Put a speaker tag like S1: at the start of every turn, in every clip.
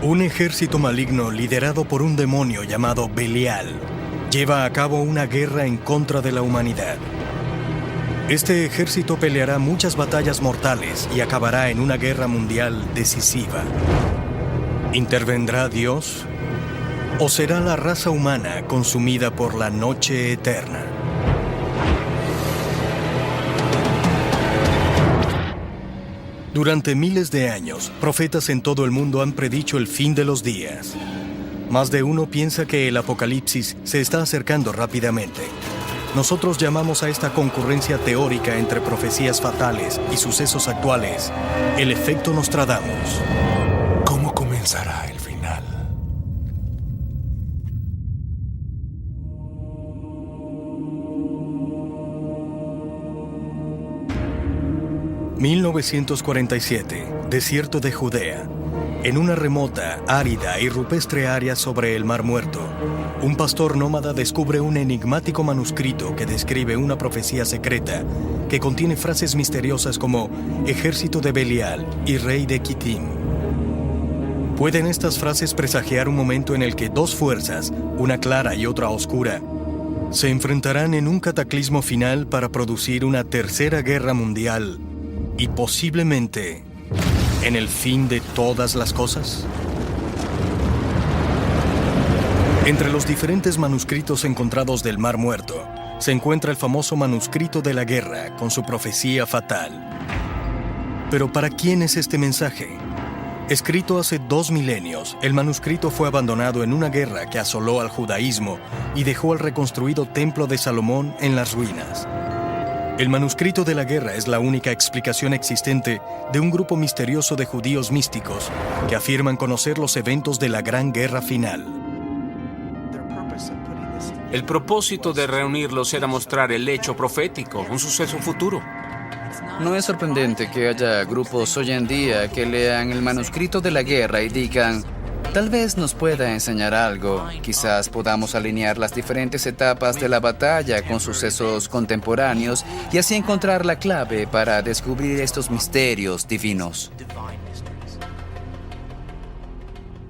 S1: Un ejército maligno liderado por un demonio llamado Belial lleva a cabo una guerra en contra de la humanidad. Este ejército peleará muchas batallas mortales y acabará en una guerra mundial decisiva. ¿Intervendrá Dios? ¿O será la raza humana consumida por la noche eterna? Durante miles de años, profetas en todo el mundo han predicho el fin de los días. Más de uno piensa que el apocalipsis se está acercando rápidamente. Nosotros llamamos a esta concurrencia teórica entre profecías fatales y sucesos actuales el efecto Nostradamus.
S2: ¿Cómo comenzará el final?
S1: ...1947, desierto de Judea. En una remota, árida y rupestre área sobre el Mar Muerto, un pastor nómada descubre un enigmático manuscrito que describe una profecía secreta que contiene frases misteriosas como ejército de Belial y rey de Kitim. ¿Pueden estas frases presagiar un momento en el que dos fuerzas, una clara y otra oscura, se enfrentarán en un cataclismo final para producir una tercera guerra mundial y posiblemente en el fin de todas las cosas? Entre los diferentes manuscritos encontrados del Mar Muerto, se encuentra el famoso manuscrito de la guerra con su profecía fatal. Pero ¿para quién es este mensaje? Escrito hace 2 milenios, el manuscrito fue abandonado en una guerra que asoló al judaísmo y dejó al reconstruido templo de Salomón en las ruinas. El manuscrito de la guerra es la única explicación existente de un grupo misterioso de judíos místicos que afirman conocer los eventos de la gran guerra final.
S3: El propósito de reunirlos era mostrar el hecho profético, un suceso futuro.
S4: No es sorprendente que haya grupos hoy en día que lean el manuscrito de la guerra y digan: tal vez nos pueda enseñar algo. Quizás podamos alinear las diferentes etapas de la batalla con sucesos contemporáneos y así encontrar la clave para descubrir estos misterios divinos.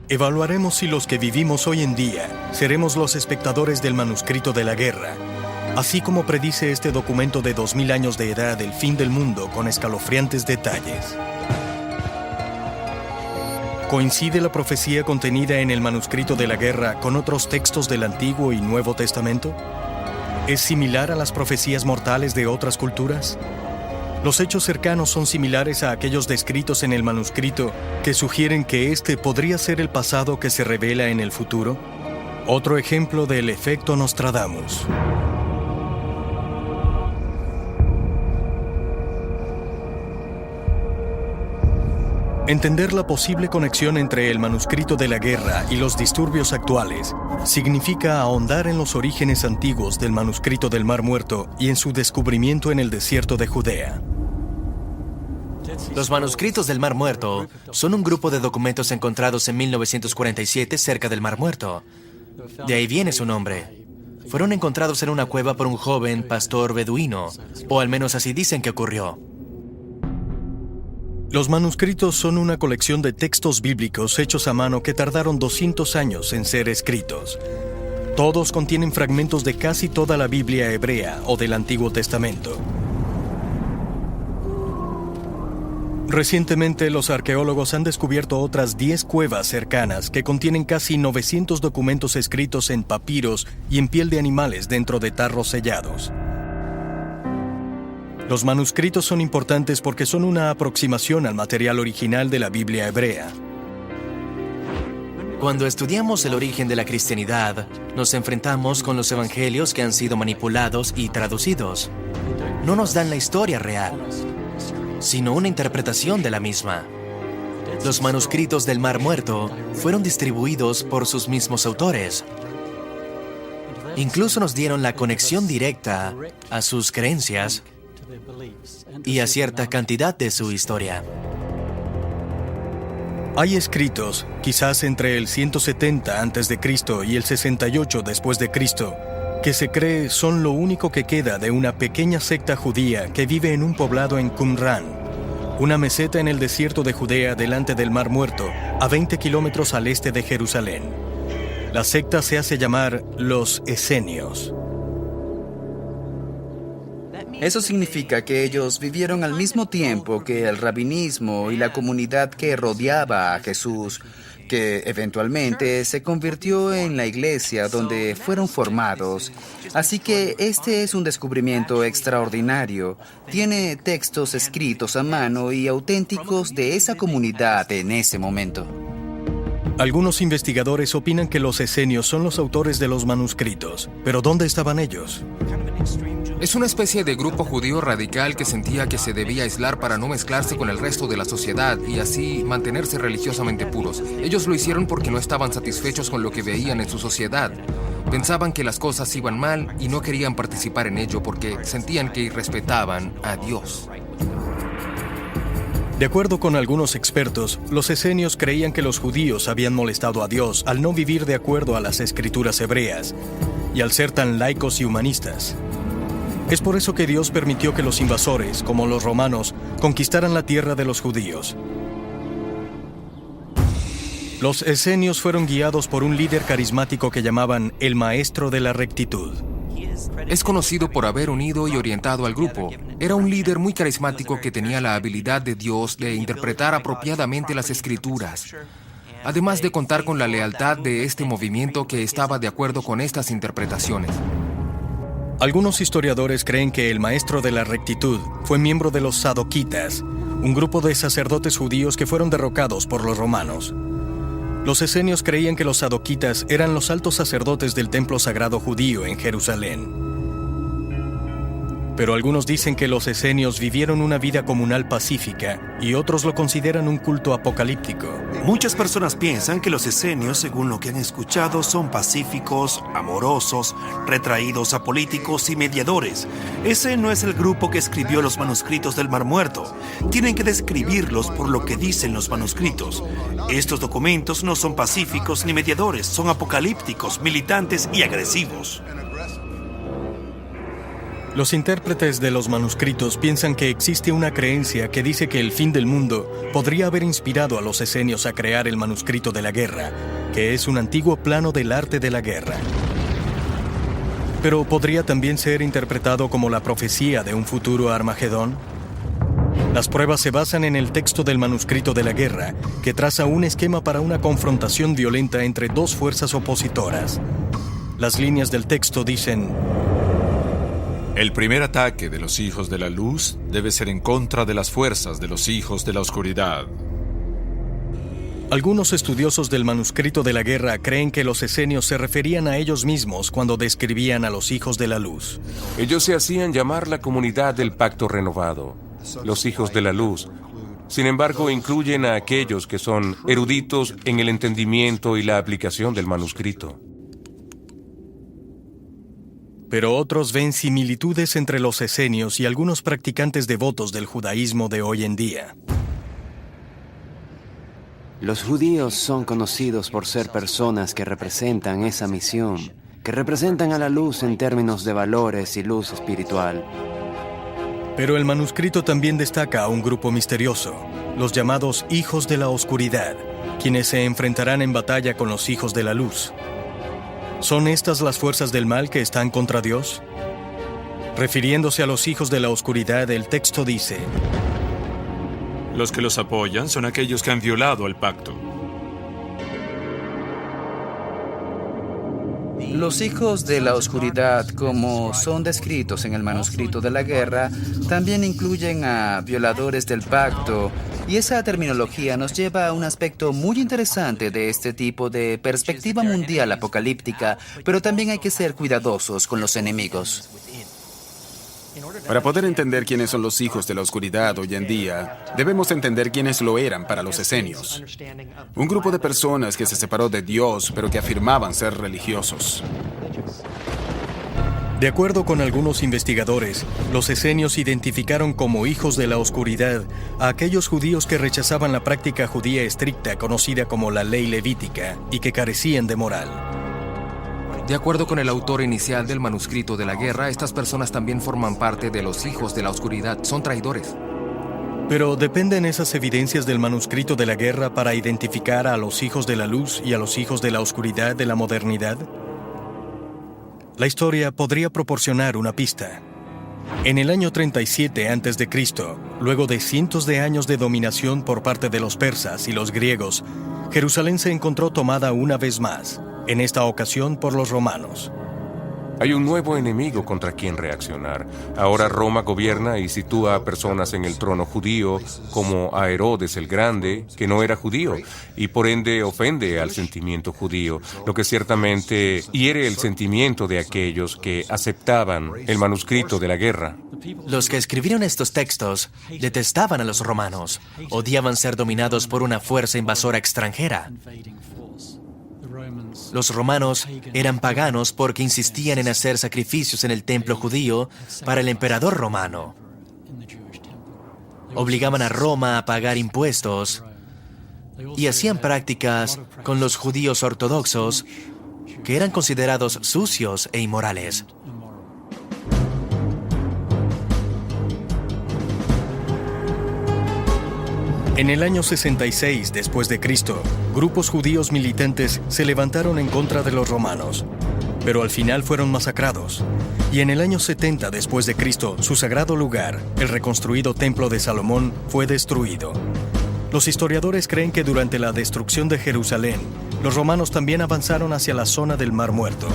S1: Evaluaremos si los que vivimos hoy en día seremos los espectadores del manuscrito de la guerra, así como predice este documento de 2000 años de edad del fin del mundo con escalofriantes detalles. ¿Coincide la profecía contenida en el manuscrito de la guerra con otros textos del Antiguo y Nuevo Testamento? ¿Es similar a las profecías mortales de otras culturas? ¿Los hechos cercanos son similares a aquellos descritos en el manuscrito que sugieren que este podría ser el pasado que se revela en el futuro? Otro ejemplo del efecto Nostradamus. Entender la posible conexión entre el manuscrito de la guerra y los disturbios actuales significa ahondar en los orígenes antiguos del manuscrito del Mar Muerto y en su descubrimiento en el desierto de Judea.
S5: Los manuscritos del Mar Muerto son un grupo de documentos encontrados en 1947 cerca del Mar Muerto. De ahí viene su nombre. Fueron encontrados en una cueva por un joven pastor beduino, o al menos así dicen que ocurrió.
S1: Los manuscritos son una colección de textos bíblicos hechos a mano que tardaron 200 años en ser escritos. Todos contienen fragmentos de casi toda la Biblia hebrea o del Antiguo Testamento. Recientemente, los arqueólogos han descubierto otras 10 cuevas cercanas que contienen casi 900 documentos escritos en papiros y en piel de animales dentro de tarros sellados. Los manuscritos son importantes porque son una aproximación al material original de la Biblia hebrea.
S5: Cuando estudiamos el origen de la cristianidad, nos enfrentamos con los evangelios que han sido manipulados y traducidos. No nos dan la historia real, sino una interpretación de la misma. Los manuscritos del Mar Muerto fueron distribuidos por sus mismos autores. Incluso nos dieron la conexión directa a sus creencias y a cierta cantidad de su historia.
S1: Hay escritos, quizás entre el 170 a.C. y el 68 después de Cristo, que se cree son lo único que queda de una pequeña secta judía que vive en un poblado en Qumran, una meseta en el desierto de Judea delante del Mar Muerto, a 20 kilómetros al este de Jerusalén. La secta se hace llamar los Esenios.
S4: Eso significa que ellos vivieron al mismo tiempo que el rabinismo y la comunidad que rodeaba a Jesús, que eventualmente se convirtió en la iglesia donde fueron formados. Así que este es un descubrimiento extraordinario. Tiene textos escritos a mano y auténticos de esa comunidad en ese momento.
S1: Algunos investigadores opinan que los esenios son los autores de los manuscritos. ¿Pero dónde estaban ellos?
S6: Es una especie de grupo judío radical que sentía que se debía aislar para no mezclarse con el resto de la sociedad y así mantenerse religiosamente puros. Ellos lo hicieron porque no estaban satisfechos con lo que veían en su sociedad. Pensaban que las cosas iban mal y no querían participar en ello porque sentían que irrespetaban a Dios.
S1: De acuerdo con algunos expertos, los esenios creían que los judíos habían molestado a Dios al no vivir de acuerdo a las escrituras hebreas y al ser tan laicos y humanistas. Es por eso que Dios permitió que los invasores, como los romanos, conquistaran la tierra de los judíos. Los esenios fueron guiados por un líder carismático que llamaban el Maestro de la Rectitud.
S6: Es conocido por haber unido y orientado al grupo. Era un líder muy carismático que tenía la habilidad de Dios de interpretar apropiadamente las escrituras, además de contar con la lealtad de este movimiento que estaba de acuerdo con estas interpretaciones.
S1: Algunos historiadores creen que el Maestro de la Rectitud fue miembro de los sadoquitas, un grupo de sacerdotes judíos que fueron derrocados por los romanos. Los esenios creían que los sadoquitas eran los altos sacerdotes del templo sagrado judío en Jerusalén. Pero algunos dicen que los esenios vivieron una vida comunal pacífica y otros lo consideran un culto apocalíptico.
S7: Muchas personas piensan que los esenios, según lo que han escuchado, son pacíficos, amorosos, retraídos a políticos y mediadores. Ese no es el grupo que escribió los manuscritos del Mar Muerto. Tienen que describirlos por lo que dicen los manuscritos. Estos documentos no son pacíficos ni mediadores, son apocalípticos, militantes y agresivos.
S1: Los intérpretes de los manuscritos piensan que existe una creencia que dice que el fin del mundo podría haber inspirado a los esenios a crear el manuscrito de la guerra, que es un antiguo plano del arte de la guerra. Pero ¿podría también ser interpretado como la profecía de un futuro Armagedón? Las pruebas se basan en el texto del manuscrito de la guerra, que traza un esquema para una confrontación violenta entre dos fuerzas opositoras. Las líneas del texto dicen:
S2: El primer ataque de los hijos de la luz debe ser en contra de las fuerzas de los hijos de la oscuridad.
S1: Algunos estudiosos del manuscrito de la guerra creen que los esenios se referían a ellos mismos cuando describían a los hijos de la luz.
S3: Ellos se hacían llamar la comunidad del pacto renovado, los hijos de la luz. Sin embargo, incluyen a aquellos que son eruditos en el entendimiento y la aplicación del manuscrito.
S1: Pero otros ven similitudes entre los esenios y algunos practicantes devotos del judaísmo de hoy en día.
S8: Los judíos son conocidos por ser personas que representan esa misión, que representan a la luz en términos de valores y luz espiritual.
S1: Pero el manuscrito también destaca a un grupo misterioso, los llamados hijos de la oscuridad, quienes se enfrentarán en batalla con los hijos de la luz. ¿Son estas las fuerzas del mal que están contra Dios? Refiriéndose a los hijos de la oscuridad, el texto dice:
S9: Los que los apoyan son aquellos que han violado el pacto.
S4: Los hijos de la oscuridad, como son descritos en el manuscrito de la guerra, también incluyen a violadores del pacto, y esa terminología nos lleva a un aspecto muy interesante de este tipo de perspectiva mundial apocalíptica, pero también hay que ser cuidadosos con los enemigos.
S10: Para poder entender quiénes son los hijos de la oscuridad hoy en día, debemos entender quiénes lo eran para los esenios. Un grupo de personas que se separó de Dios, pero que afirmaban ser religiosos.
S1: De acuerdo con algunos investigadores, los esenios identificaron como hijos de la oscuridad a aquellos judíos que rechazaban la práctica judía estricta conocida como la ley levítica y que carecían de moral.
S6: De acuerdo con el autor inicial del manuscrito de la guerra, estas personas también forman parte de los hijos de la oscuridad. Son traidores.
S1: Pero ¿dependen esas evidencias del manuscrito de la guerra para identificar a los hijos de la luz y a los hijos de la oscuridad de la modernidad? La historia podría proporcionar una pista. En el año 37 a.C., luego de cientos de años de dominación por parte de los persas y los griegos, Jerusalén se encontró tomada una vez más, en esta ocasión por los romanos.
S3: Hay un nuevo enemigo contra quien reaccionar. Ahora Roma gobierna y sitúa a personas en el trono judío, como a Herodes el Grande, que no era judío, y por ende ofende al sentimiento judío, lo que ciertamente hiere el sentimiento de aquellos que aceptaban el manuscrito de la guerra.
S5: Los que escribieron estos textos detestaban a los romanos, odiaban ser dominados por una fuerza invasora extranjera. Los romanos eran paganos porque insistían en hacer sacrificios en el templo judío para el emperador romano. Obligaban a Roma a pagar impuestos y hacían prácticas con los judíos ortodoxos que eran considerados sucios e inmorales.
S1: En el año 66 después de Cristo, grupos judíos militantes se levantaron en contra de los romanos, pero al final fueron masacrados. Y en el año 70 después de Cristo, su sagrado lugar, el reconstruido Templo de Salomón, fue destruido. Los historiadores creen que durante la destrucción de Jerusalén, los romanos también avanzaron hacia la zona del Mar Muerto.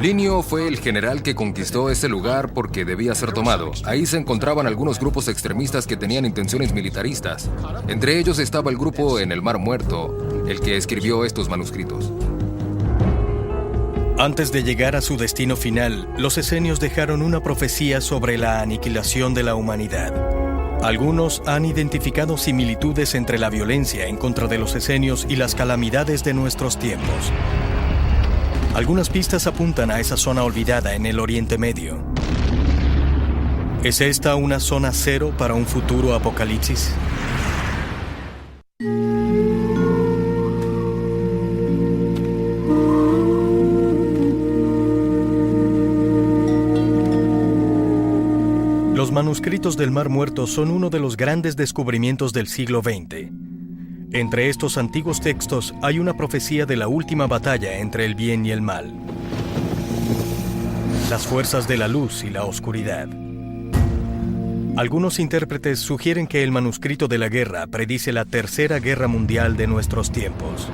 S6: Plinio fue el general que conquistó ese lugar porque debía ser tomado. Ahí se encontraban algunos grupos extremistas que tenían intenciones militaristas. Entre ellos estaba el grupo en el Mar Muerto, el que escribió estos manuscritos.
S1: Antes de llegar a su destino final, los esenios dejaron una profecía sobre la aniquilación de la humanidad. Algunos han identificado similitudes entre la violencia en contra de los esenios y las calamidades de nuestros tiempos. Algunas pistas apuntan a esa zona olvidada en el Oriente Medio. ¿Es esta una zona cero para un futuro apocalipsis? Los manuscritos del Mar Muerto son uno de los grandes descubrimientos del siglo XX. Entre estos antiguos textos hay una profecía de la última batalla entre el bien y el mal. Las fuerzas de la luz y la oscuridad. Algunos intérpretes sugieren que el manuscrito de la guerra predice la Tercera Guerra Mundial de nuestros tiempos.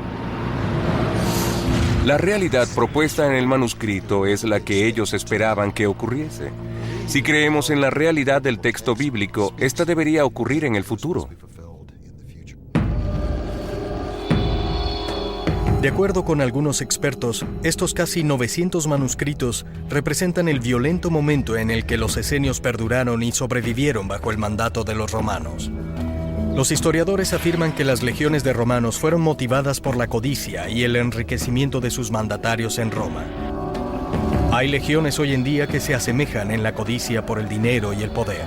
S3: La realidad propuesta en el manuscrito es la que ellos esperaban que ocurriese. Si creemos en la realidad del texto bíblico, esta debería ocurrir en el futuro.
S1: De acuerdo con algunos expertos, estos casi 900 manuscritos representan el violento momento en el que los esenios perduraron y sobrevivieron bajo el mandato de los romanos. Los historiadores afirman que las legiones de romanos fueron motivadas por la codicia y el enriquecimiento de sus mandatarios en Roma. Hay legiones hoy en día que se asemejan en la codicia por el dinero y el poder.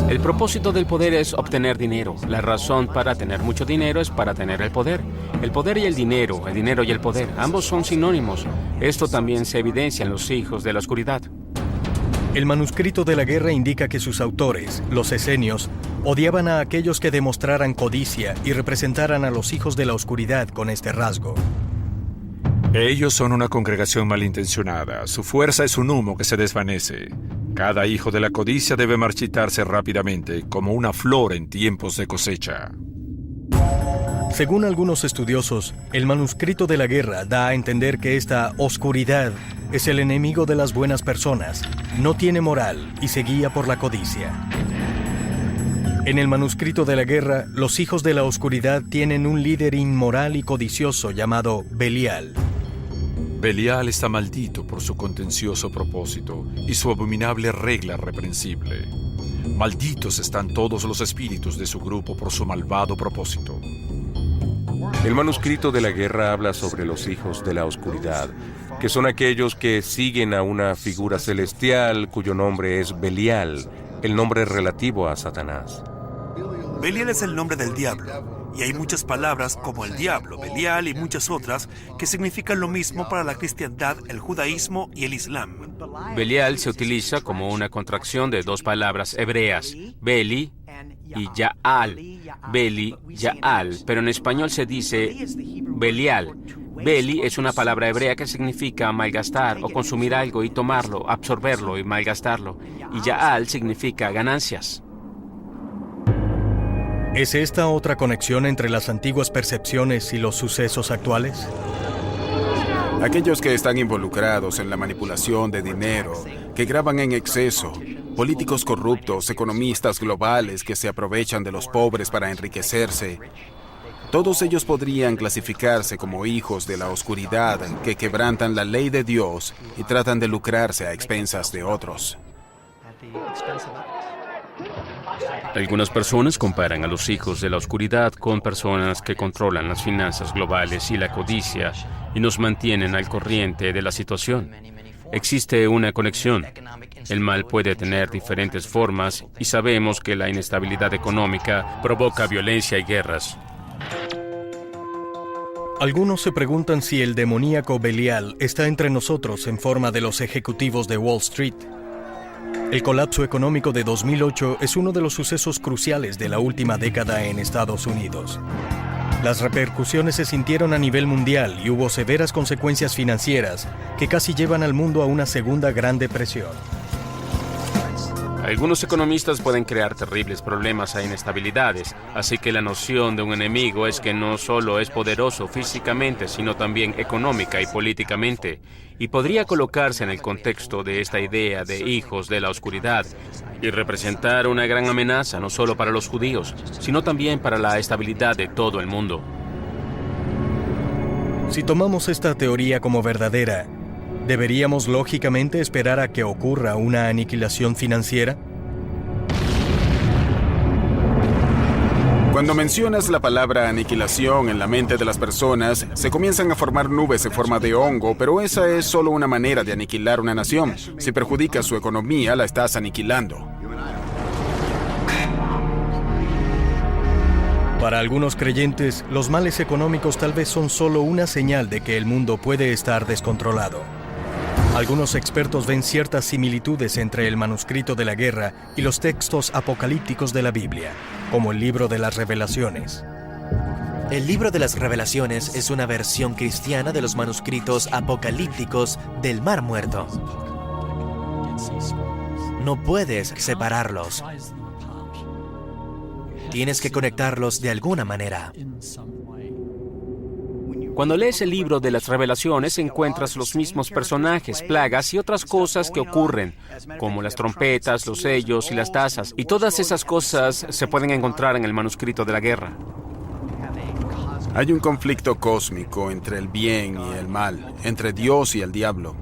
S11: El propósito del poder es obtener dinero. La razón para tener mucho dinero es para tener el poder. El poder y el dinero y el poder, ambos son sinónimos. Esto también se evidencia en los hijos de la oscuridad.
S1: El manuscrito de la guerra indica que sus autores, los esenios, odiaban a aquellos que demostraran codicia y representaran a los hijos de la oscuridad con este rasgo.
S2: Ellos son una congregación malintencionada. Su fuerza es un humo que se desvanece. Cada hijo de la codicia debe marchitarse rápidamente, como una flor en tiempos de cosecha.
S1: Según algunos estudiosos, el manuscrito de la guerra da a entender que esta oscuridad es el enemigo de las buenas personas, no tiene moral y se guía por la codicia. En el manuscrito de la guerra, los hijos de la oscuridad tienen un líder inmoral y codicioso llamado Belial.
S2: Belial está maldito por su contencioso propósito y su abominable regla reprensible. Malditos están todos los espíritus de su grupo por su malvado propósito.
S3: El manuscrito de la guerra habla sobre los hijos de la oscuridad, que son aquellos que siguen a una figura celestial cuyo nombre es Belial, el nombre relativo a Satanás.
S7: Belial es el nombre del diablo, y hay muchas palabras como el diablo, Belial y muchas otras que significan lo mismo para la cristiandad, el judaísmo y el islam.
S11: Belial se utiliza como una contracción de dos palabras hebreas, Beli y Yaal. Beli, Yaal, pero en español se dice Belial. Beli es una palabra hebrea que significa malgastar o consumir algo y tomarlo, absorberlo y malgastarlo. Y Yaal significa ganancias.
S1: ¿Es esta otra conexión entre las antiguas percepciones y los sucesos actuales?
S10: Aquellos que están involucrados en la manipulación de dinero, que graban en exceso, políticos corruptos, economistas globales que se aprovechan de los pobres para enriquecerse, todos ellos podrían clasificarse como hijos de la oscuridad que quebrantan la ley de Dios y tratan de lucrarse a expensas de otros.
S11: Algunas personas comparan a los hijos de la oscuridad con personas que controlan las finanzas globales y la codicia y nos mantienen al corriente de la situación. Existe una conexión. El mal puede tener diferentes formas y sabemos que la inestabilidad económica provoca violencia y guerras.
S1: Algunos se preguntan si el demoníaco Belial está entre nosotros en forma de los ejecutivos de Wall Street. El colapso económico de 2008 es uno de los sucesos cruciales de la última década en Estados Unidos. Las repercusiones se sintieron a nivel mundial y hubo severas consecuencias financieras que casi llevan al mundo a una segunda Gran Depresión.
S11: Algunos economistas pueden crear terribles problemas e inestabilidades, así que la noción de un enemigo es que no solo es poderoso físicamente, sino también económica y políticamente, y podría colocarse en el contexto de esta idea de hijos de la oscuridad y representar una gran amenaza no solo para los judíos, sino también para la estabilidad de todo el mundo.
S1: Si tomamos esta teoría como verdadera, ¿deberíamos lógicamente esperar a que ocurra una aniquilación financiera?
S10: Cuando mencionas la palabra aniquilación en la mente de las personas, se comienzan a formar nubes en forma de hongo, pero esa es solo una manera de aniquilar una nación. Si perjudicas su economía, la estás aniquilando.
S1: Para algunos creyentes, los males económicos tal vez son solo una señal de que el mundo puede estar descontrolado. Algunos expertos ven ciertas similitudes entre el manuscrito de la guerra y los textos apocalípticos de la Biblia, como el libro de las Revelaciones.
S5: El libro de las Revelaciones es una versión cristiana de los manuscritos apocalípticos del Mar Muerto. No puedes separarlos. Tienes que conectarlos de alguna manera.
S11: Cuando lees el libro de las Revelaciones, encuentras los mismos personajes, plagas y otras cosas que ocurren, como las trompetas, los sellos y las tazas. Y todas esas cosas se pueden encontrar en el manuscrito de la guerra.
S10: Hay un conflicto cósmico entre el bien y el mal, entre Dios y el diablo.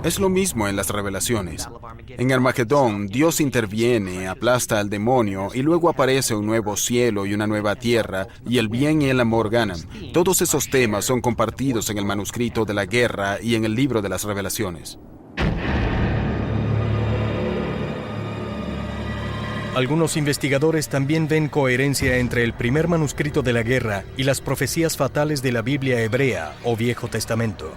S10: Es lo mismo en las Revelaciones. En Armagedón, Dios interviene, aplasta al demonio y luego aparece un nuevo cielo y una nueva tierra y el bien y el amor ganan. Todos esos temas son compartidos en el manuscrito de la guerra y en el libro de las Revelaciones.
S1: Algunos investigadores también ven coherencia entre el primer manuscrito de la guerra y las profecías fatales de la Biblia hebrea o Viejo Testamento.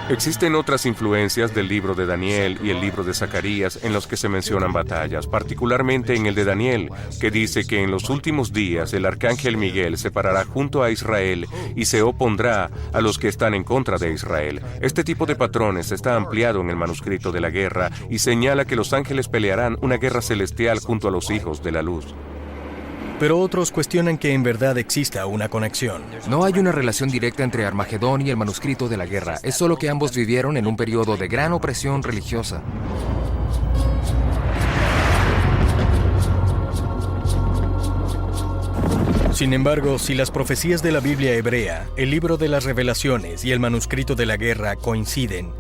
S3: Existen otras influencias del libro de Daniel y el libro de Zacarías en los que se mencionan batallas, particularmente en el de Daniel, que dice que en los últimos días el arcángel Miguel se parará junto a Israel y se opondrá a los que están en contra de Israel. Este tipo de patrones está ampliado en el manuscrito de la guerra y señala que los ángeles pelearán una guerra celestial junto a los hijos de la luz.
S1: Pero otros cuestionan que en verdad exista una conexión.
S6: No hay una relación directa entre Armagedón y el manuscrito de la guerra. Es solo que ambos vivieron en un periodo de gran opresión religiosa.
S1: Sin embargo, si las profecías de la Biblia hebrea, el libro de las Revelaciones y el manuscrito de la guerra coinciden,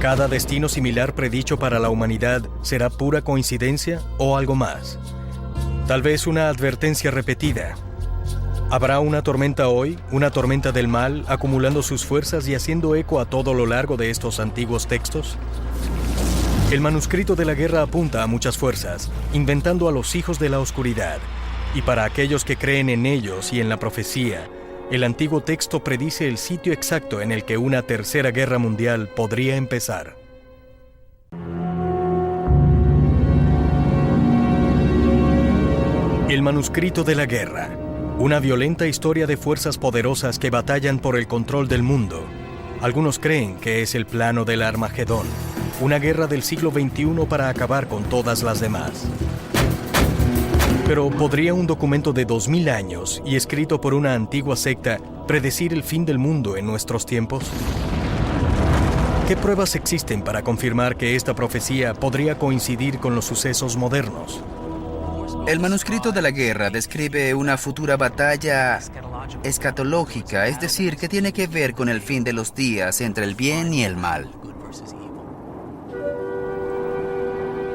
S1: ¿cada destino similar predicho para la humanidad será pura coincidencia o algo más? Tal vez una advertencia repetida. ¿Habrá una tormenta hoy, una tormenta del mal, acumulando sus fuerzas y haciendo eco a todo lo largo de estos antiguos textos? El manuscrito de la guerra apunta a muchas fuerzas, inventando a los hijos de la oscuridad. Y para aquellos que creen en ellos y en la profecía, el antiguo texto predice el sitio exacto en el que una tercera guerra mundial podría empezar. El manuscrito de la guerra, una violenta historia de fuerzas poderosas que batallan por el control del mundo. Algunos creen que es el plano del Armagedón, una guerra del siglo XXI para acabar con todas las demás. Pero ¿podría un documento de 2000 años y escrito por una antigua secta predecir el fin del mundo en nuestros tiempos? ¿Qué pruebas existen para confirmar que esta profecía podría coincidir con los sucesos modernos?
S4: El manuscrito de la guerra describe una futura batalla escatológica, es decir, que tiene que ver con el fin de los días entre el bien y el mal.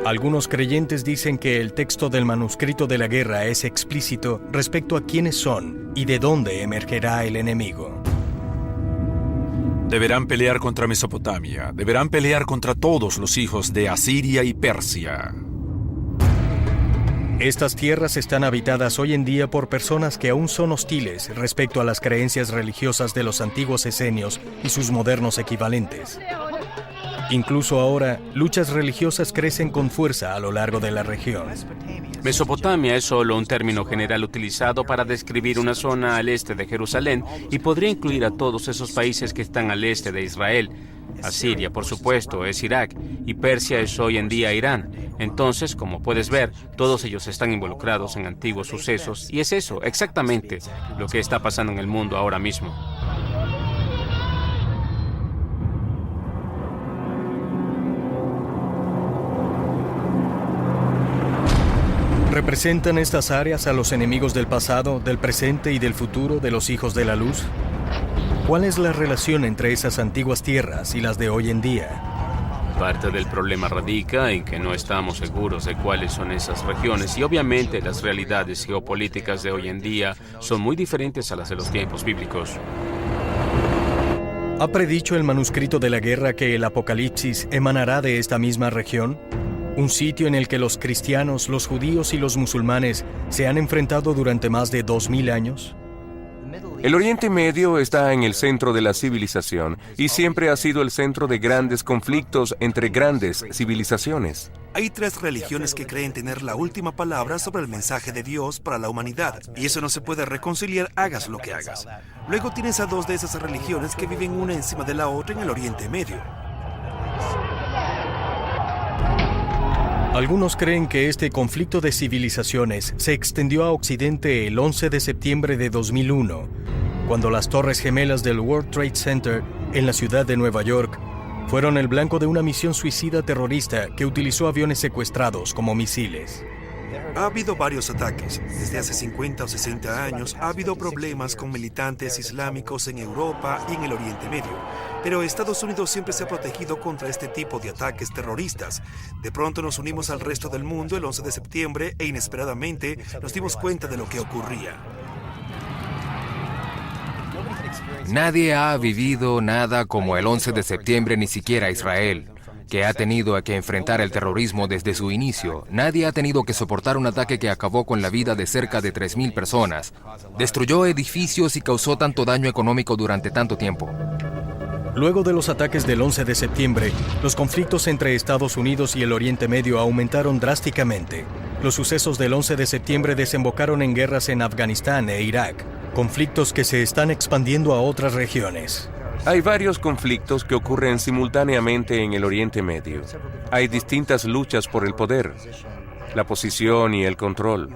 S1: Algunos creyentes dicen que el texto del manuscrito de la guerra es explícito respecto a quiénes son y de dónde emergerá el enemigo.
S2: Deberán pelear contra Mesopotamia, deberán pelear contra todos los hijos de Asiria y Persia.
S1: Estas tierras están habitadas hoy en día por personas que aún son hostiles respecto a las creencias religiosas de los antiguos esenios y sus modernos equivalentes. Incluso ahora, luchas religiosas crecen con fuerza a lo largo de la región.
S11: Mesopotamia es solo un término general utilizado para describir una zona al este de Jerusalén y podría incluir a todos esos países que están al este de Israel. Asiria, por supuesto, es Irak y Persia es hoy en día Irán. Entonces, como puedes ver, todos ellos están involucrados en antiguos sucesos y es eso, exactamente, lo que está pasando en el mundo ahora mismo.
S1: ¿Representan estas áreas a los enemigos del pasado, del presente y del futuro de los hijos de la luz? ¿Cuál es la relación entre esas antiguas tierras y las de hoy en día?
S11: Parte del problema radica en que no estamos seguros de cuáles son esas regiones y obviamente las realidades geopolíticas de hoy en día son muy diferentes a las de los tiempos bíblicos.
S1: ¿Ha predicho el manuscrito de la guerra que el Apocalipsis emanará de esta misma región? Un sitio en el que los cristianos, los judíos y los musulmanes se han enfrentado durante más de 2000 años.
S3: El Oriente Medio está en el centro de la civilización y siempre ha sido el centro de grandes conflictos entre grandes civilizaciones.
S7: Hay 3 religiones que creen tener la última palabra sobre el mensaje de Dios para la humanidad, y eso no se puede reconciliar hagas lo que hagas. Luego tienes a 2 de esas religiones que viven una encima de la otra en el Oriente Medio.
S1: Algunos creen que este conflicto de civilizaciones se extendió a Occidente el 11 de septiembre de 2001, cuando las torres gemelas del World Trade Center en la ciudad de Nueva York fueron el blanco de una misión suicida terrorista que utilizó aviones secuestrados como misiles.
S7: Ha habido varios ataques. Desde hace 50 o 60 años ha habido problemas con militantes islámicos en Europa y en el Oriente Medio. Pero Estados Unidos siempre se ha protegido contra este tipo de ataques terroristas. De pronto nos unimos al resto del mundo el 11 de septiembre e inesperadamente nos dimos cuenta de lo que ocurría.
S6: Nadie ha vivido nada como el 11 de septiembre, ni siquiera Israel, que ha tenido que enfrentar el terrorismo desde su inicio. Nadie ha tenido que soportar un ataque que acabó con la vida de cerca de 3.000 personas. Destruyó edificios y causó tanto daño económico durante tanto tiempo.
S1: Luego de los ataques del 11 de septiembre, los conflictos entre Estados Unidos y el Oriente Medio aumentaron drásticamente. Los sucesos del 11 de septiembre desembocaron en guerras en Afganistán e Irak, conflictos que se están expandiendo a otras regiones.
S3: Hay varios conflictos que ocurren simultáneamente en el Oriente Medio. Hay distintas luchas por el poder, la posición y el control.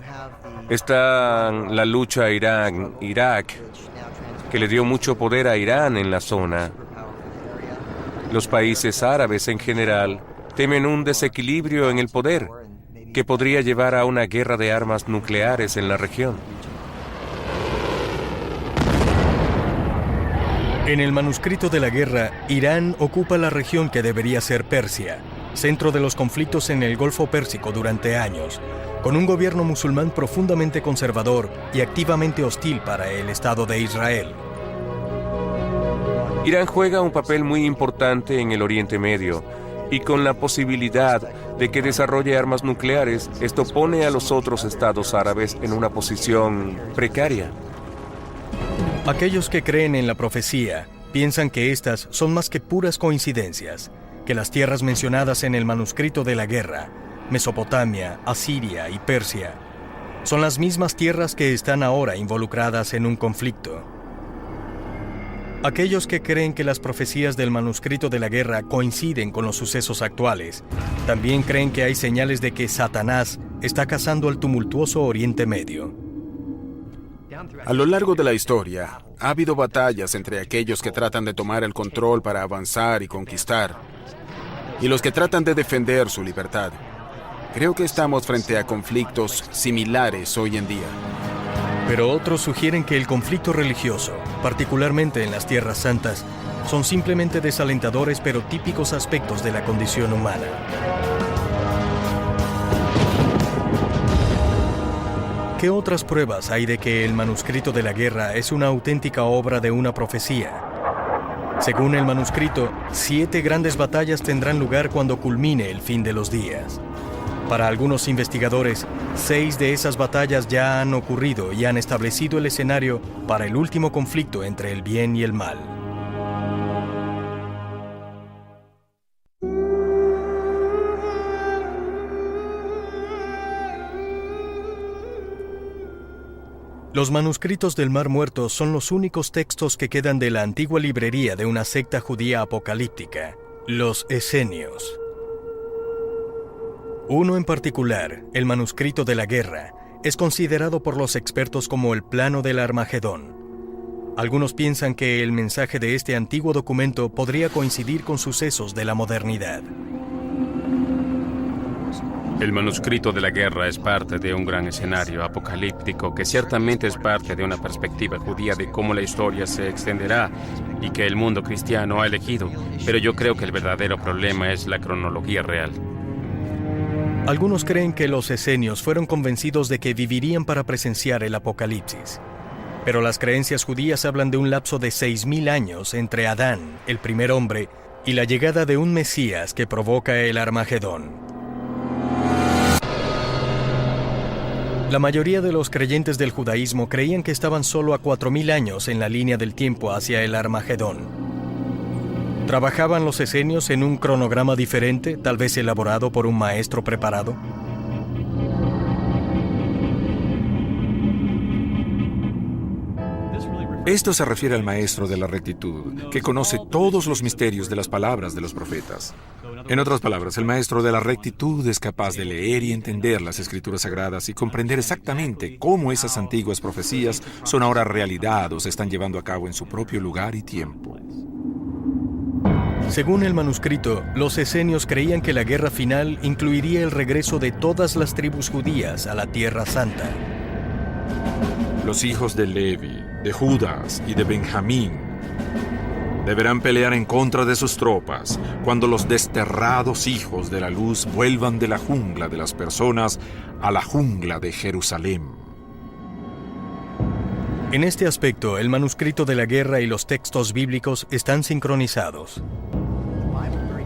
S3: Está la lucha Irán-Irak, que le dio mucho poder a Irán en la zona. Los países árabes en general temen un desequilibrio en el poder que podría llevar a una guerra de armas nucleares en la región.
S1: En el manuscrito de la guerra, Irán ocupa la región que debería ser Persia, centro de los conflictos en el Golfo Pérsico durante años, con un gobierno musulmán profundamente conservador y activamente hostil para el Estado de Israel.
S3: Irán juega un papel muy importante en el Oriente Medio, y con la posibilidad de que desarrolle armas nucleares, esto pone a los otros estados árabes en una posición precaria.
S1: Aquellos que creen en la profecía piensan que estas son más que puras coincidencias, que las tierras mencionadas en el manuscrito de la guerra, Mesopotamia, Asiria y Persia, son las mismas tierras que están ahora involucradas en un conflicto. Aquellos que creen que las profecías del manuscrito de la guerra coinciden con los sucesos actuales, también creen que hay señales de que Satanás está cazando al tumultuoso Oriente Medio.
S10: A lo largo de la historia, ha habido batallas entre aquellos que tratan de tomar el control para avanzar y conquistar, y los que tratan de defender su libertad. Creo que estamos frente a conflictos similares hoy en día.
S1: Pero otros sugieren que el conflicto religioso, particularmente en las Tierras Santas, son simplemente desalentadores pero típicos aspectos de la condición humana. ¿Qué otras pruebas hay de que el manuscrito de la guerra es una auténtica obra de una profecía? Según el manuscrito, 7 grandes batallas tendrán lugar cuando culmine el fin de los días. Para algunos investigadores, 6 de esas batallas ya han ocurrido y han establecido el escenario para el último conflicto entre el bien y el mal. Los manuscritos del Mar Muerto son los únicos textos que quedan de la antigua librería de una secta judía apocalíptica, los Esenios. Uno en particular, el manuscrito de la guerra, es considerado por los expertos como el plano del Armagedón. Algunos piensan que el mensaje de este antiguo documento podría coincidir con sucesos de la modernidad.
S11: El manuscrito de la guerra es parte de un gran escenario apocalíptico que ciertamente es parte de una perspectiva judía de cómo la historia se extenderá y que el mundo cristiano ha elegido, pero yo creo que el verdadero problema es la cronología real.
S1: Algunos creen que los esenios fueron convencidos de que vivirían para presenciar el apocalipsis. Pero las creencias judías hablan de un lapso de 6.000 años entre Adán, el primer hombre, y la llegada de un Mesías que provoca el Armagedón. La mayoría de los creyentes del judaísmo creían que estaban solo a 4.000 años en la línea del tiempo hacia el Armagedón. ¿Trabajaban los esenios en un cronograma diferente, tal vez elaborado por un maestro preparado?
S2: Esto se refiere al maestro de la rectitud, que conoce todos los misterios de las palabras de los profetas. En otras palabras, el maestro de la rectitud es capaz de leer y entender las escrituras sagradas y comprender exactamente cómo esas antiguas profecías son ahora realidad o se están llevando a cabo en su propio lugar y tiempo.
S1: Según el manuscrito, los esenios creían que la guerra final incluiría el regreso de todas las tribus judías a la Tierra Santa.
S2: Los hijos de Levi, de Judas y de Benjamín deberán pelear en contra de sus tropas cuando los desterrados hijos de la luz vuelvan de la jungla de las personas a la jungla de Jerusalén.
S1: En este aspecto, el manuscrito de la guerra y los textos bíblicos están sincronizados.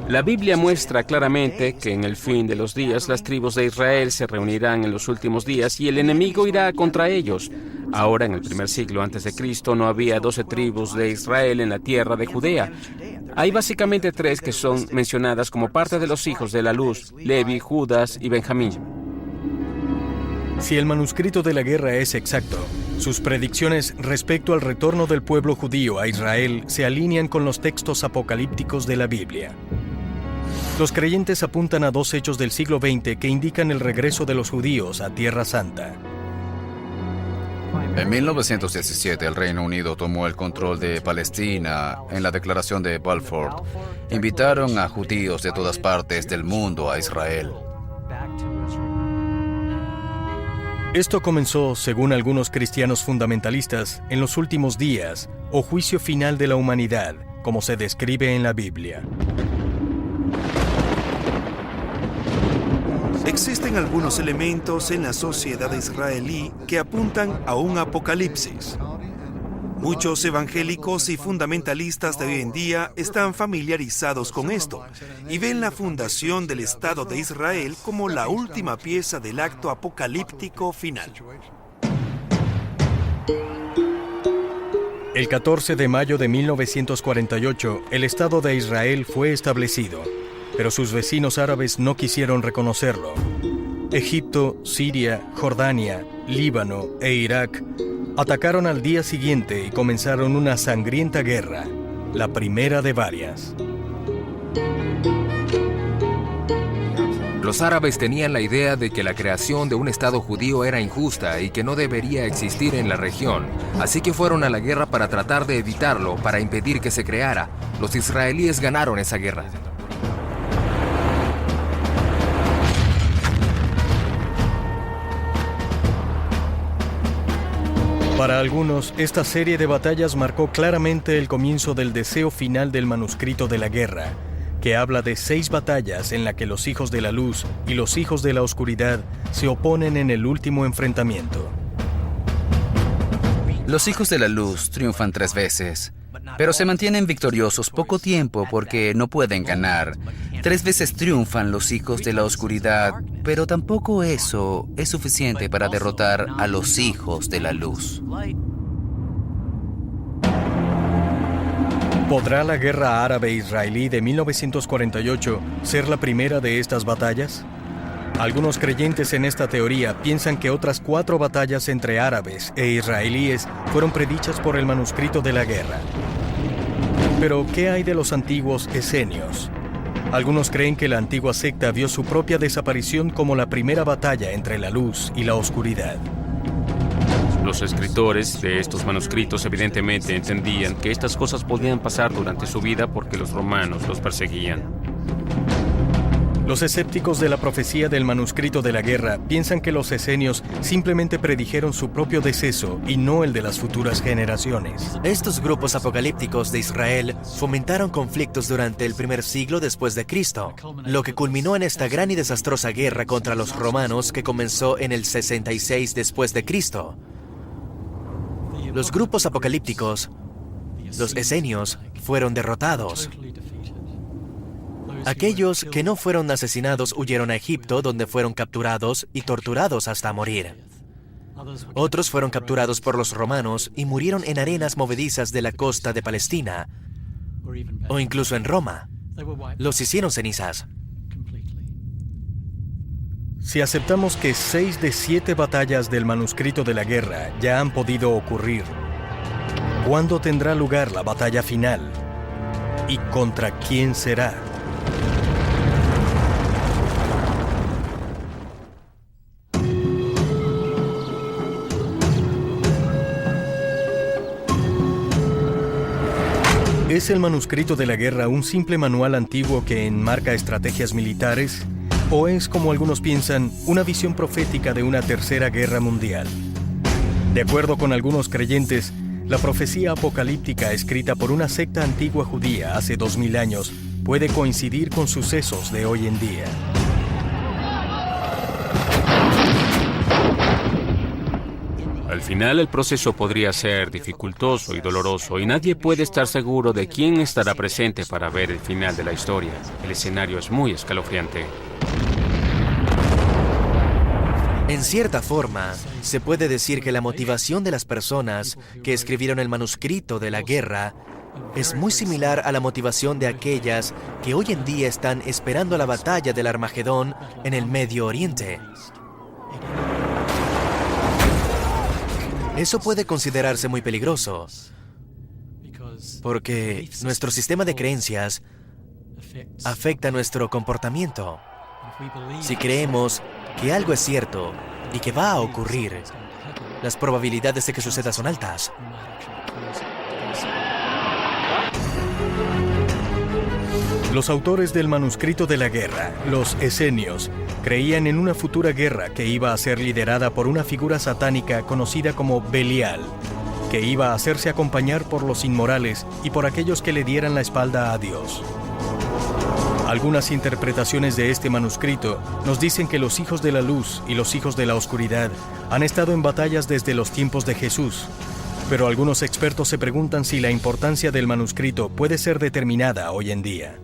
S11: La Biblia muestra claramente que en el fin de los días las tribus de Israel se reunirán en los últimos días y el enemigo irá contra ellos. Ahora, en el primer siglo antes de Cristo, no había 12 tribus de Israel en la tierra de Judea. Hay básicamente 3 que son mencionadas como parte de los hijos de la luz: Levi, Judas y Benjamín.
S1: Si el manuscrito de la guerra es exacto, sus predicciones respecto al retorno del pueblo judío a Israel se alinean con los textos apocalípticos de la Biblia. Los creyentes apuntan a 2 hechos del siglo XX que indican el regreso de los judíos a Tierra Santa.
S4: En 1917, el Reino Unido tomó el control de Palestina en la Declaración de Balfour. Invitaron a judíos de todas partes del mundo a Israel.
S1: Esto comenzó, según algunos cristianos fundamentalistas, en los últimos días o juicio final de la humanidad, como se describe en la Biblia.
S7: Existen algunos elementos en la sociedad israelí que apuntan a un apocalipsis. Muchos evangélicos y fundamentalistas de hoy en día están familiarizados con esto y ven la fundación del Estado de Israel como la última pieza del acto apocalíptico final.
S1: El 14 de mayo de 1948, el Estado de Israel fue establecido, pero sus vecinos árabes no quisieron reconocerlo. Egipto, Siria, Jordania, Líbano e Irak atacaron al día siguiente y comenzaron una sangrienta guerra, la primera de varias.
S6: Los árabes tenían la idea de que la creación de un Estado judío era injusta y que no debería existir en la región. Así que fueron a la guerra para tratar de evitarlo, para impedir que se creara. Los israelíes ganaron esa guerra.
S1: Para algunos, esta serie de batallas marcó claramente el comienzo del deseo final del manuscrito de la guerra, que habla de 6 batallas en las que los hijos de la luz y los hijos de la oscuridad se oponen en el último enfrentamiento.
S4: Los hijos de la luz triunfan 3 veces, pero se mantienen victoriosos poco tiempo porque no pueden ganar. 3 veces triunfan los hijos de la oscuridad, pero tampoco eso es suficiente para derrotar a los hijos de la luz.
S1: ¿Podrá la guerra árabe-israelí de 1948 ser la primera de estas batallas? Algunos creyentes en esta teoría piensan que otras 4 batallas entre árabes e israelíes fueron predichas por el manuscrito de la guerra. Pero, ¿qué hay de los antiguos esenios? Algunos creen que la antigua secta vio su propia desaparición como la primera batalla entre la luz y la oscuridad.
S11: Los escritores de estos manuscritos evidentemente entendían que estas cosas podían pasar durante su vida porque los romanos los perseguían.
S1: Los escépticos de la profecía del manuscrito de la guerra piensan que los esenios simplemente predijeron su propio deceso y no el de las futuras generaciones.
S5: Estos grupos apocalípticos de Israel fomentaron conflictos durante el primer siglo después de Cristo, lo que culminó en esta gran y desastrosa guerra contra los romanos que comenzó en el 66 después de Cristo. Los grupos apocalípticos, los esenios, fueron derrotados. Aquellos que no fueron asesinados huyeron a Egipto, donde fueron capturados y torturados hasta morir. Otros fueron capturados por los romanos y murieron en arenas movedizas de la costa de Palestina, o incluso en Roma. Los hicieron cenizas.
S1: Si aceptamos que 6 de 7 batallas del manuscrito de la guerra ya han podido ocurrir, ¿cuándo tendrá lugar la batalla final? ¿Y contra quién será? ¿Es el manuscrito de la guerra un simple manual antiguo que enmarca estrategias militares? ¿O es, como algunos piensan, una visión profética de una tercera guerra mundial? De acuerdo con algunos creyentes, la profecía apocalíptica escrita por una secta antigua judía hace 2000 años puede coincidir con sucesos de hoy en día.
S11: Al final el proceso podría ser dificultoso y doloroso y nadie puede estar seguro de quién estará presente para ver el final de la historia. El escenario es muy escalofriante.
S5: En cierta forma, se puede decir que la motivación de las personas que escribieron el manuscrito de la guerra es muy similar a la motivación de aquellas que hoy en día están esperando la batalla del Armagedón en el Medio Oriente. Eso puede considerarse muy peligroso, porque nuestro sistema de creencias afecta nuestro comportamiento. Si creemos que algo es cierto y que va a ocurrir, las probabilidades de que suceda son altas.
S1: Los autores del manuscrito de la guerra, los esenios, creían en una futura guerra que iba a ser liderada por una figura satánica conocida como Belial, que iba a hacerse acompañar por los inmorales y por aquellos que le dieran la espalda a Dios. Algunas interpretaciones de este manuscrito nos dicen que los hijos de la luz y los hijos de la oscuridad han estado en batallas desde los tiempos de Jesús, pero algunos expertos se preguntan si la importancia del manuscrito puede ser determinada hoy en día.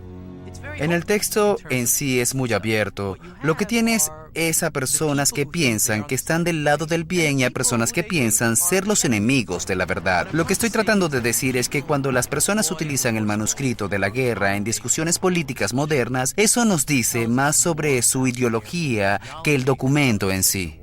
S4: En el texto en sí es muy abierto. Lo que tienes es a personas que piensan que están del lado del bien y a personas que piensan ser los enemigos de la verdad. Lo que estoy tratando de decir es que cuando las personas utilizan el manuscrito de la guerra en discusiones políticas modernas, eso nos dice más sobre su ideología que el documento en sí.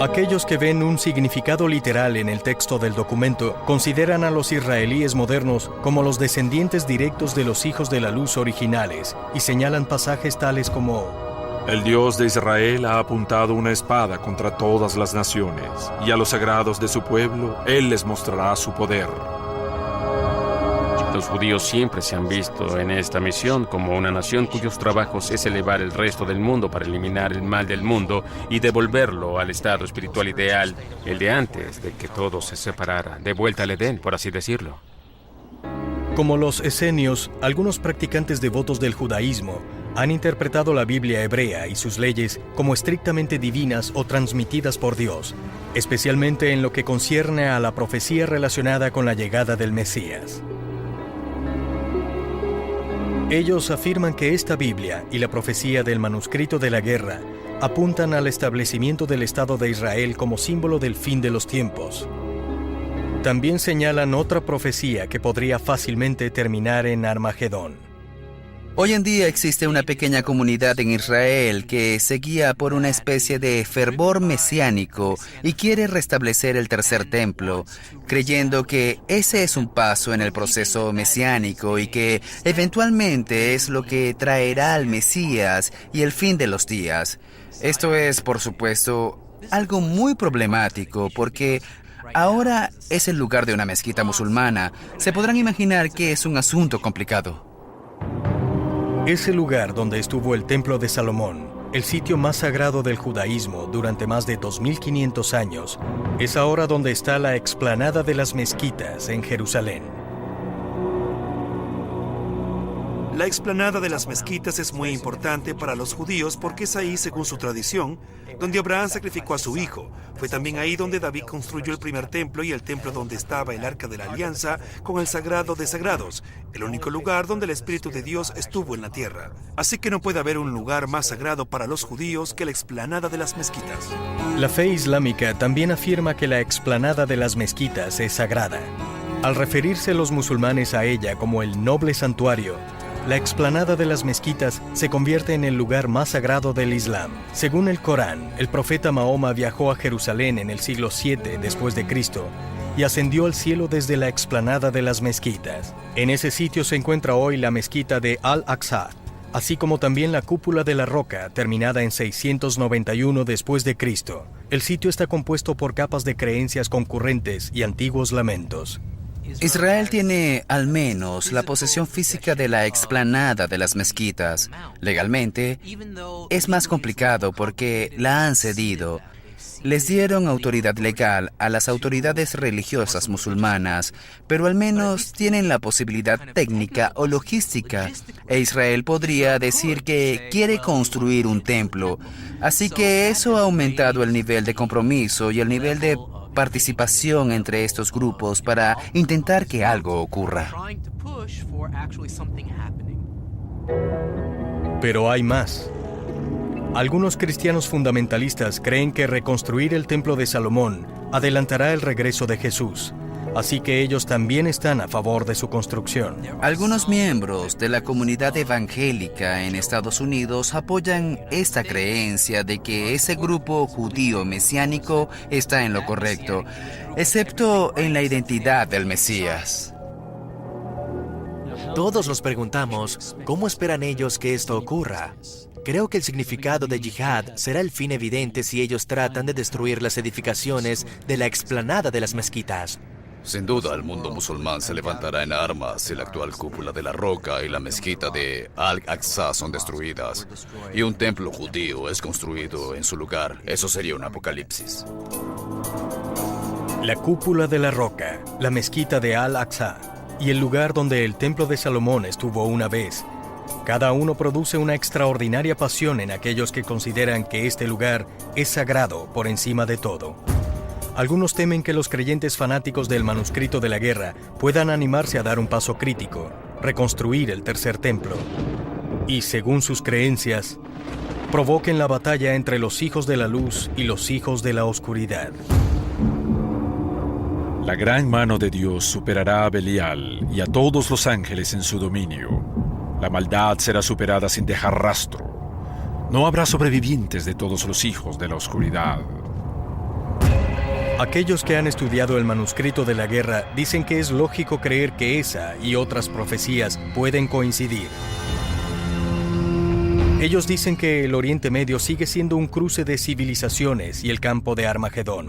S1: Aquellos que ven un significado literal en el texto del documento consideran a los israelíes modernos como los descendientes directos de los hijos de la luz originales y señalan pasajes tales como:
S2: el Dios de Israel ha apuntado una espada contra todas las naciones, y a los sagrados de su pueblo Él les mostrará su poder.
S11: Los judíos siempre se han visto en esta misión como una nación cuyos trabajos es elevar el resto del mundo para eliminar el mal del mundo y devolverlo al estado espiritual ideal, el de antes de que todo se separara, de vuelta al Edén, por así decirlo.
S1: Como los esenios, algunos practicantes devotos del judaísmo han interpretado la Biblia hebrea y sus leyes como estrictamente divinas o transmitidas por Dios, especialmente en lo que concierne a la profecía relacionada con la llegada del Mesías. Ellos afirman que esta Biblia y la profecía del manuscrito de la guerra apuntan al establecimiento del Estado de Israel como símbolo del fin de los tiempos. También señalan otra profecía que podría fácilmente terminar en Armagedón.
S4: Hoy en día existe una pequeña comunidad en Israel que se guía por una especie de fervor mesiánico y quiere restablecer el tercer templo, creyendo que ese es un paso en el proceso mesiánico y que eventualmente es lo que traerá al Mesías y el fin de los días. Esto es, por supuesto, algo muy problemático porque ahora es el lugar de una mezquita musulmana. Se podrán imaginar que es un asunto complicado.
S1: Ese lugar donde estuvo el Templo de Salomón, el sitio más sagrado del judaísmo durante más de 2500 años, es ahora donde está la explanada de las mezquitas en Jerusalén.
S7: La explanada de las mezquitas es muy importante para los judíos porque es ahí, según su tradición, donde Abraham sacrificó a su hijo. Fue también ahí donde David construyó el primer templo y el templo donde estaba el Arca de la Alianza con el Sagrado de Sagrados, el único lugar donde el Espíritu de Dios estuvo en la tierra. Así que no puede haber un lugar más sagrado para los judíos que la explanada de las mezquitas.
S1: La fe islámica también afirma que la explanada de las mezquitas es sagrada. Al referirse los musulmanes a ella como el noble santuario, la explanada de las mezquitas se convierte en el lugar más sagrado del Islam. Según el Corán, el profeta Mahoma viajó a Jerusalén en el siglo VII después de Cristo y ascendió al cielo desde la explanada de las mezquitas. En ese sitio se encuentra hoy la mezquita de Al-Aqsa, así como también la cúpula de la roca, terminada en 691 después de Cristo. El sitio está compuesto por capas de creencias concurrentes y antiguos lamentos.
S4: Israel tiene al menos la posesión física de la explanada de las mezquitas. Legalmente, es más complicado porque la han cedido. Les dieron autoridad legal a las autoridades religiosas musulmanas, pero al menos tienen la posibilidad técnica o logística. E Israel podría decir que quiere construir un templo. Así que eso ha aumentado el nivel de compromiso y el nivel de participación entre estos grupos para intentar que algo ocurra.
S1: Pero hay más. Algunos cristianos fundamentalistas creen que reconstruir el Templo de Salomón adelantará el regreso de Jesús, así que ellos también están a favor de su construcción.
S4: Algunos miembros de la comunidad evangélica en Estados Unidos apoyan esta creencia de que ese grupo judío mesiánico está en lo correcto, excepto en la identidad del Mesías.
S5: Todos nos preguntamos, ¿cómo esperan ellos que esto ocurra? Creo que el significado de yihad será el fin evidente si ellos tratan de destruir las edificaciones de la explanada de las mezquitas.
S12: Sin duda, el mundo musulmán se levantará en armas si la actual cúpula de la roca y la mezquita de Al-Aqsa son destruidas y un templo judío es construido en su lugar. Eso sería un apocalipsis.
S1: La cúpula de la roca, la mezquita de Al-Aqsa y el lugar donde el Templo de Salomón estuvo una vez, cada uno produce una extraordinaria pasión en aquellos que consideran que este lugar es sagrado por encima de todo. Algunos temen que los creyentes fanáticos del manuscrito de la guerra puedan animarse a dar un paso crítico, reconstruir el tercer templo. y, según sus creencias, provoquen la batalla entre los hijos de la luz y los hijos de la oscuridad.
S2: La gran mano de Dios superará a Belial y a todos los ángeles en su dominio. La maldad será superada sin dejar rastro. No habrá sobrevivientes de todos los hijos de la oscuridad.
S1: Aquellos que han estudiado el manuscrito de la guerra dicen que es lógico creer que esa y otras profecías pueden coincidir. Ellos dicen que el Oriente Medio sigue siendo un cruce de civilizaciones y el campo de Armagedón.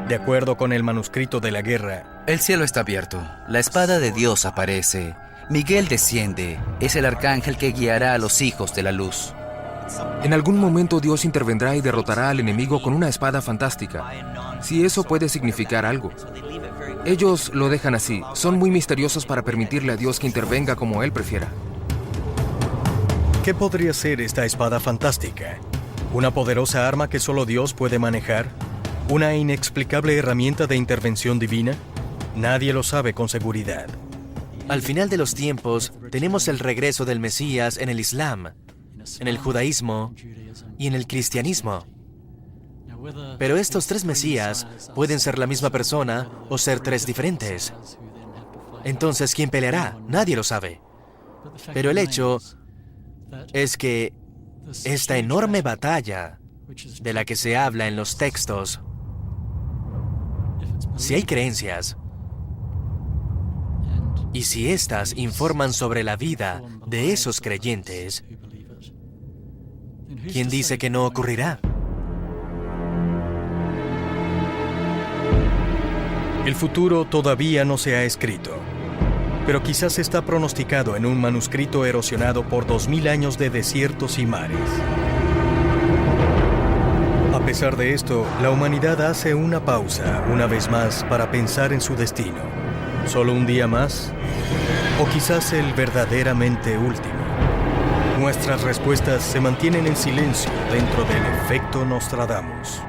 S1: De acuerdo con el manuscrito de la guerra,
S4: el cielo está abierto, la espada de Dios aparece, Miguel desciende, es el arcángel que guiará a los hijos de la luz.
S6: En algún momento Dios intervendrá y derrotará al enemigo con una espada fantástica, si eso puede significar algo. Ellos lo dejan así, son muy misteriosos para permitirle a Dios que intervenga como Él prefiera.
S1: ¿Qué podría ser esta espada fantástica? ¿Una poderosa arma que solo Dios puede manejar? ¿Una inexplicable herramienta de intervención divina? Nadie lo sabe con seguridad.
S5: Al final de los tiempos, tenemos el regreso del Mesías en el Islam, en el judaísmo y en el cristianismo. Pero estos tres Mesías pueden ser la misma persona o ser tres diferentes. Entonces, ¿quién peleará? Nadie lo sabe. Pero el hecho es que esta enorme batalla de la que se habla en los textos, si hay creencias, y si éstas informan sobre la vida de esos creyentes, ¿quién dice que no ocurrirá?
S1: El futuro todavía no se ha escrito, pero quizás está pronosticado en un manuscrito erosionado por 2000 años de desiertos y mares. A pesar de esto, la humanidad hace una pausa, una vez más, para pensar en su destino. ¿Solo un día más? ¿O quizás el verdaderamente último? Nuestras respuestas se mantienen en silencio dentro del efecto Nostradamus.